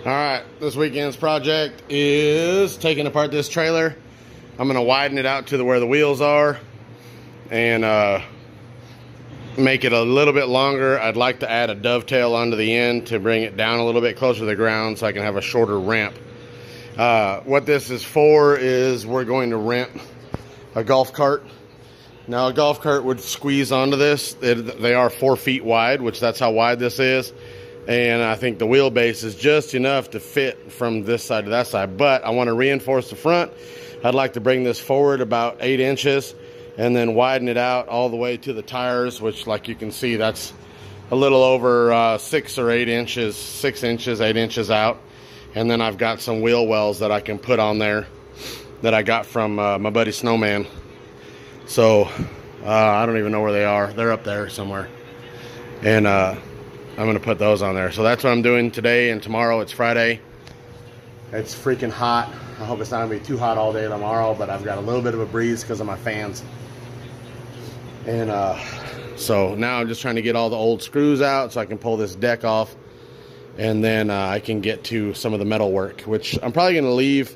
All right, this weekend's project is taking apart this trailer. I'm gonna widen it out to where the wheels are and make it a little bit longer. I'd like to add a dovetail onto the end to bring it down a little bit closer to the ground so I can have a shorter ramp. What this is for is we're going to rent a golf cart. Now a golf cart would squeeze onto this. They are 4 feet wide, which that's how wide this is. And I think the wheelbase is just enough to fit from this side to that side. But I want to reinforce the front. I'd like to bring this forward about 8 inches and then widen it out all the way to the tires, which, like you can see, that's a little over 6 or 8 inches, 6 inches, 8 inches out. And then I've got some wheel wells that I can put on there that I got from my buddy Snowman. So I don't even know where they are. They're up there somewhere. And I'm going to put those on there. So that's what I'm doing today, and tomorrow it's Friday. It's freaking hot. I hope it's not going to be too hot all day tomorrow, but I've got a little bit of a breeze because of my fans. And so now I'm just trying to get all the old screws out so I can pull this deck off, and then I can get to some of the metal work, which I'm probably going to leave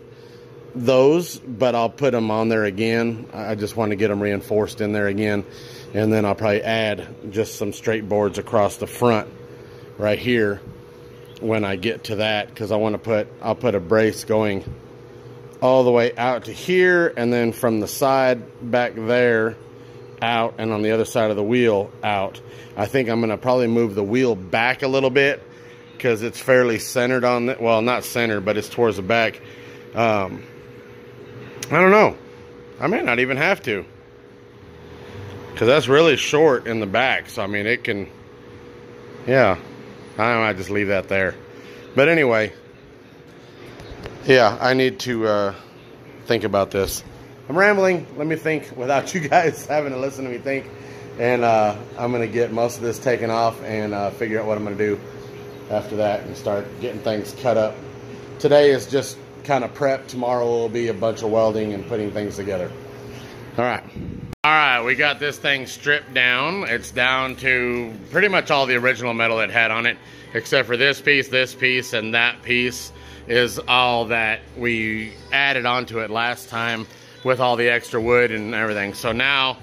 those, but I'll put them on there again. I just want to get them reinforced in there again, and then I'll probably add just some straight boards across the front right here when I get to that, because I'll put a brace going all the way out to here, and then from the side back there out, and on the other side of the wheel out. I think I'm going to probably move the wheel back a little bit because it's fairly centered on the, well, not centered, but it's towards the back. I don't know. I may not even have to, because that's really short in the back. So, I mean, it can, yeah, I might just leave that there. But anyway, yeah, I need to think about this. I'm rambling. Let me think without you guys having to listen to me think. And I'm going to get most of this taken off and figure out what I'm going to do after that and start getting things cut up. Today is just kind of prep. Tomorrow will be a bunch of welding and putting things together. All right, we got this thing stripped down. It's down to pretty much all the original metal it had on it, except for this piece, and that piece is all that we added onto it last time with all the extra wood and everything. So now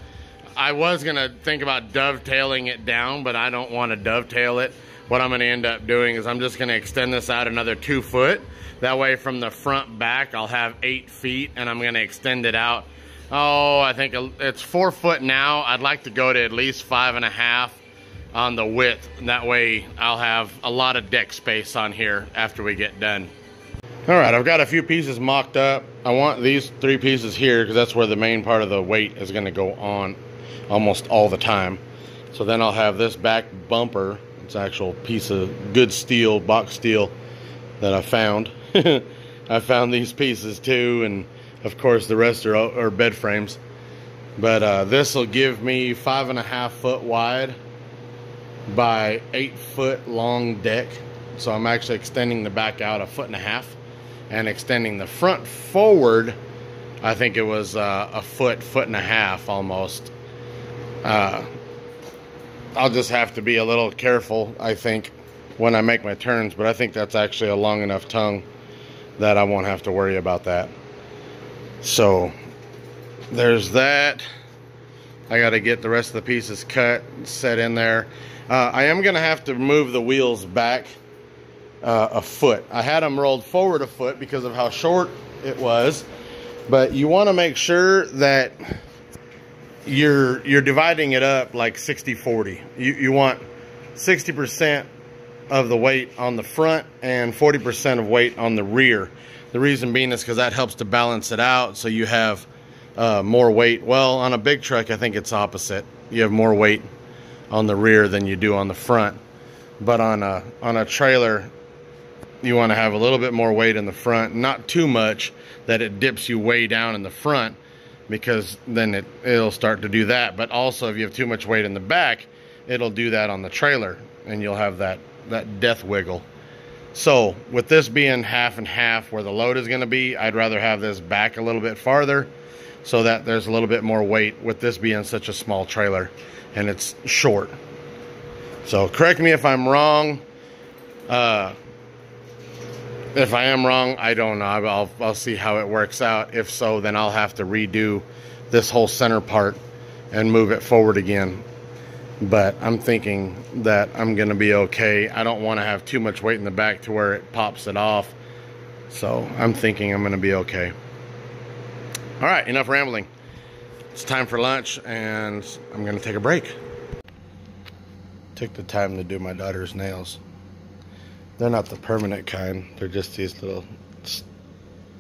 I was gonna think about dovetailing it down, but I don't want to dovetail it. What I'm gonna end up doing is I'm just gonna extend this out another 2 foot. That way from the front back, I'll have 8 feet, and I'm gonna extend it out. Oh, I think it's 4 foot now. I'd like to go to at least 5.5 on the width. That way I'll have a lot of deck space on here after we get done. All right, I've got a few pieces mocked up. I want these 3 pieces here because that's where the main part of the weight is gonna go on almost all the time. So then I'll have this back bumper. It's an actual piece of good steel, box steel that I found. I found these pieces too, and of course the rest are bed frames. But this will give me 5.5 foot wide by 8 foot long deck. So I'm actually extending the back out 1.5 feet and extending the front forward. I think it was a foot, 1.5 feet almost. I'll just have to be a little careful, I think, when I make my turns, but I think that's actually a long enough tongue that I won't have to worry about that. So there's that. I got to get the rest of the pieces cut and set in there. I am going to have to move the wheels back a foot. I had them rolled forward a foot because of how short it was, but you want to make sure that you're dividing it up like 60-40. You want 60% of the weight on the front and 40% of weight on the rear. The reason being is because that helps to balance it out, so you have more weight. Well, on a big truck, I think it's opposite. You have more weight on the rear than you do on the front. But on a trailer, you want to have a little bit more weight in the front, not too much that it dips you way down in the front, because then it'll start to do that. But also, if you have too much weight in the back, it'll do that on the trailer, and you'll have that death wiggle. So with this being 1/2 and 1/2 where the load is going to be, I'd rather have this back a little bit farther so that there's a little bit more weight with this being such a small trailer and it's short. So correct me if I'm wrong. If I am wrong, I don't know. I'll see how it works out. If so, then I'll have to redo this whole center part and move it forward again. But I'm thinking that I'm gonna be okay. I don't want to have too much weight in the back to where it pops it off. So I'm thinking I'm gonna be okay. All right, enough rambling. It's time for lunch and I'm gonna take a break. Took the time to do my daughter's nails. They're not the permanent kind. They're just these little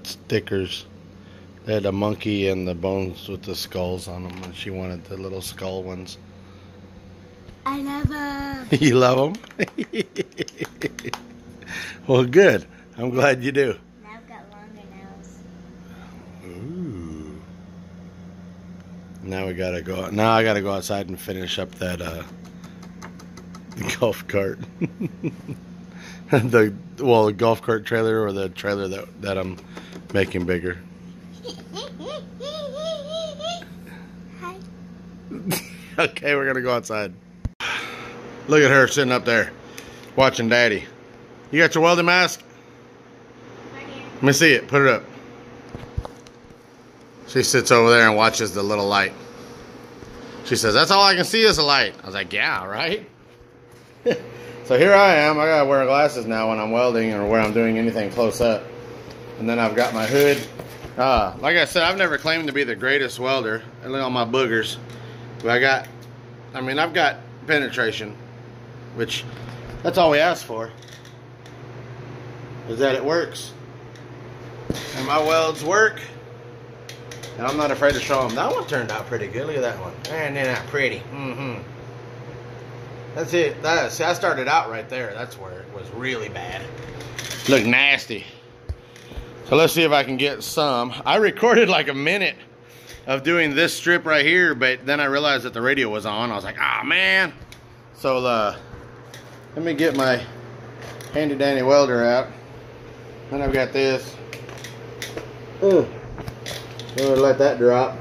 stickers. They had a monkey and the bones with the skulls on them, and she wanted the little skull ones. I love them. You love them? Well, good. I'm glad you do. Now I've got longer nails. Ooh. Now we gotta go. Now I gotta go outside and finish up that the golf cart. the golf cart trailer, or the trailer that I'm making bigger. Hi. Okay, we're gonna go outside. Look at her sitting up there watching Daddy. You got your welding mask? Right here. Let me see it. Put it up. She sits over there and watches the little light. She says, "That's all I can see is a light." I was like, "Yeah, right?" So here I am. I gotta wear glasses now when I'm welding or when I'm doing anything close up. And then I've got my hood. Like I said, I've never claimed to be the greatest welder. And look at all my boogers. But I've got penetration, which that's all we ask for. Is that it works. And my welds work. And I'm not afraid to show them. That one turned out pretty good. Look at that one. And they're not pretty. That's it. See, I started out right there. That's where it was really bad. Look nasty. So let's see if I can get some. I recorded like a minute of doing this strip right here, but then I realized that the radio was on. I was like, ah, man. So let me get my handy dandy welder out. Then I've got this. Ooh. I'm gonna let that drop.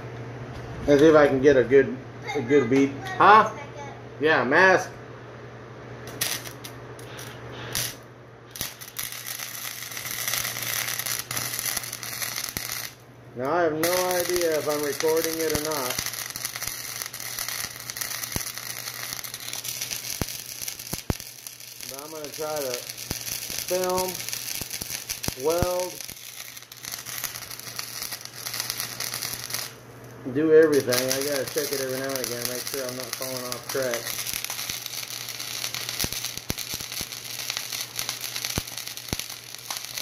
Let's see if I can get a good beat. Huh? Yeah, mask. Now I have no idea if I'm recording it or not. But I'm going to try to film, weld, do everything. I got to check it every now and again, make sure I'm not falling off track.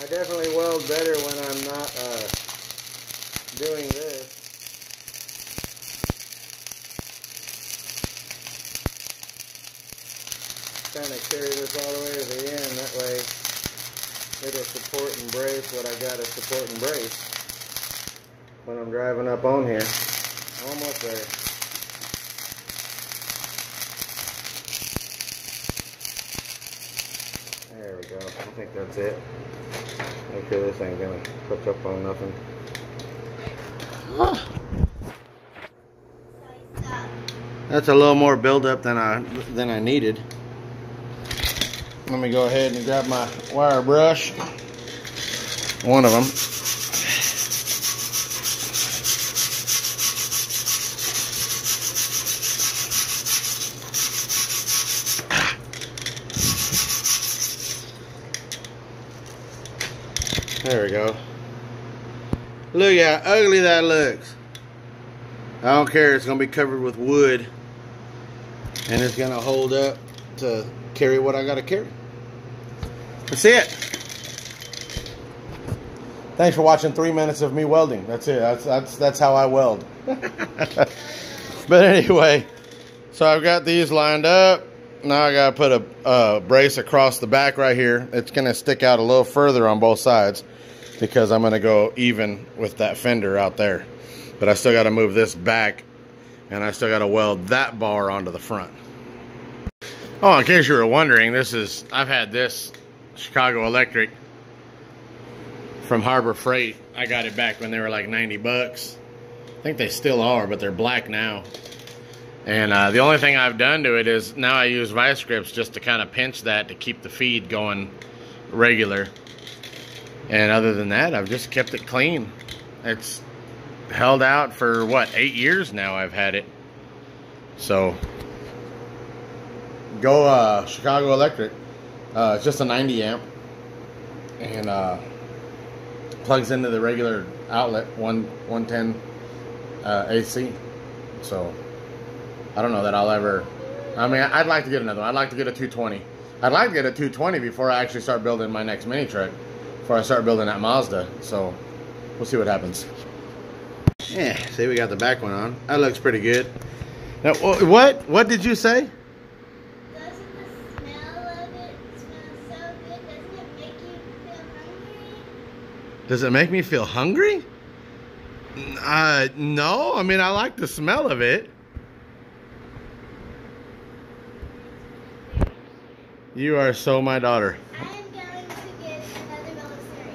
I definitely weld better when I'm not doing this. Kind of carry this all the way to the end, that way it'll support and brace what I gotta support and brace when I'm driving up on here. Almost there. There we go. I think that's it. Make sure this ain't gonna touch up on nothing. That's a little more buildup than I needed. Let me go ahead and grab my wire brush. One of them. There we go. Look how ugly that looks. I don't care, it's going to be covered with wood. And it's going to hold up to carry what I got to carry. That's it. Thanks for watching 3 minutes of me welding. That's it. That's how I weld. But anyway, so I've got these lined up. Now I got to put a brace across the back right here. It's going to stick out a little further on both sides because I'm going to go even with that fender out there. But I still got to move this back, and I still got to weld that bar onto the front. Oh, in case you were wondering, I've had this Chicago Electric from Harbor Freight. I got it back when they were like 90 bucks. I think they still are, but they're black now. And the only thing I've done to it is now I use vice grips just to kind of pinch that to keep the feed going regular. And other than that, I've just kept it clean. It's held out for what, 8 years now I've had it. So go Chicago Electric. It's just a 90 amp and plugs into the regular outlet 110 AC. So I don't know that I'll ever, I mean, I'd like to get another one. I'd like to get a 220. I'd like to get a 220 before I actually start building my next mini truck, before I start building that Mazda. So we'll see what happens. Yeah, see, we got the back one on. That looks pretty good. Now, what did you say? Doesn't the smell of it smell so good? Doesn't it make you feel hungry? Does it make me feel hungry? No. I mean, I like the smell of it. You are so my daughter. I am going to get another bowl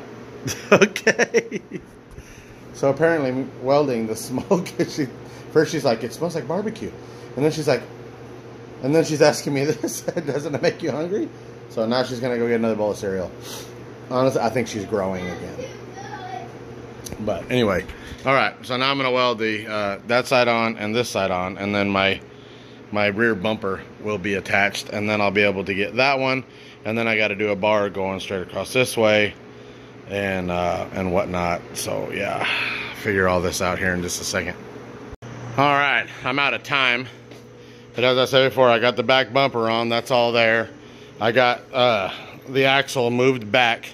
of cereal. Okay. So apparently welding the smoke, first she's like, it smells like barbecue. And then she's like, and then she's asking me this, doesn't it make you hungry? So now she's gonna go get another bowl of cereal. Honestly, I think she's growing again. But anyway, all right, so now I'm gonna weld the that side on and this side on, and then my rear bumper will be attached, and then I'll be able to get that one, and then I gotta do a bar going straight across this way and whatnot. So yeah, figure all this out here in just a second. All right, I'm out of time, but as I said before, I got the back bumper on. That's all there. I got the axle moved back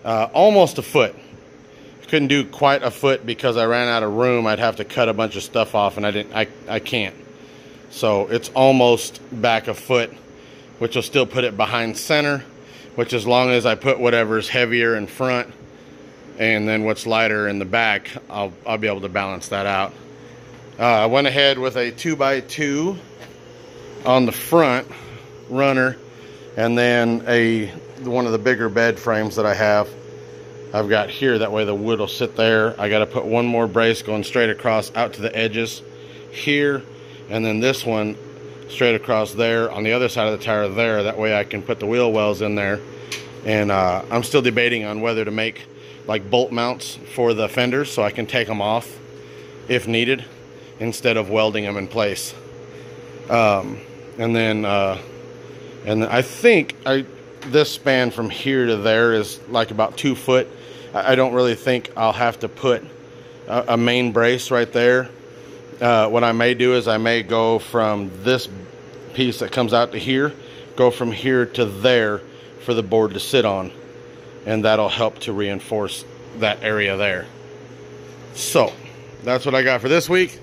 almost a foot. Couldn't do quite a foot because I ran out of room. I'd have to cut a bunch of stuff off, and I can't. So it's almost back a foot, which will still put it behind center, which as long as I put whatever's heavier in front and then what's lighter in the back, I'll be able to balance that out. I went ahead with a 2x2 on the front runner, and then one of the bigger bed frames that I have, I've got here. That way the wood will sit there. I got to put one more brace going straight across out to the edges here, and then this one straight across there on the other side of the tire there. That way I can put the wheel wells in there. And I'm still debating on whether to make like bolt mounts for the fenders so I can take them off if needed instead of welding them in place. And then I think this span from here to there is like about 2 foot. I don't really think I'll have to put a main brace right there. What I may do is I may go from this piece that comes out to here, go from here to there for the board to sit on, and that'll help to reinforce that area there. So that's what I got for this week.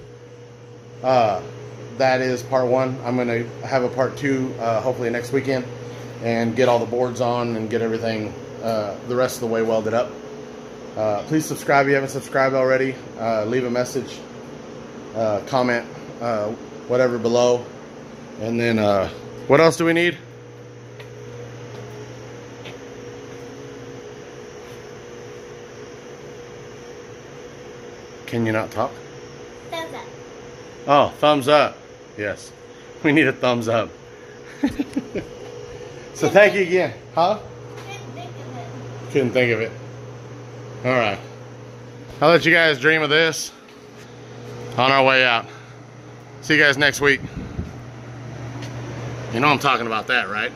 That is part 1. I'm going to have a part 2 hopefully next weekend and get all the boards on and get everything the rest of the way welded up. Please subscribe if you haven't subscribed already. Leave a message, comment, whatever below. And then what else do we need? Can you not talk? Thumbs up. Oh, thumbs up. Yes, we need a thumbs up. So thank you again. Huh? Couldn't think of it. Couldn't think of it. All right. I'll let you guys dream of this on our way out. See you guys next week. You know I'm talking about that, right?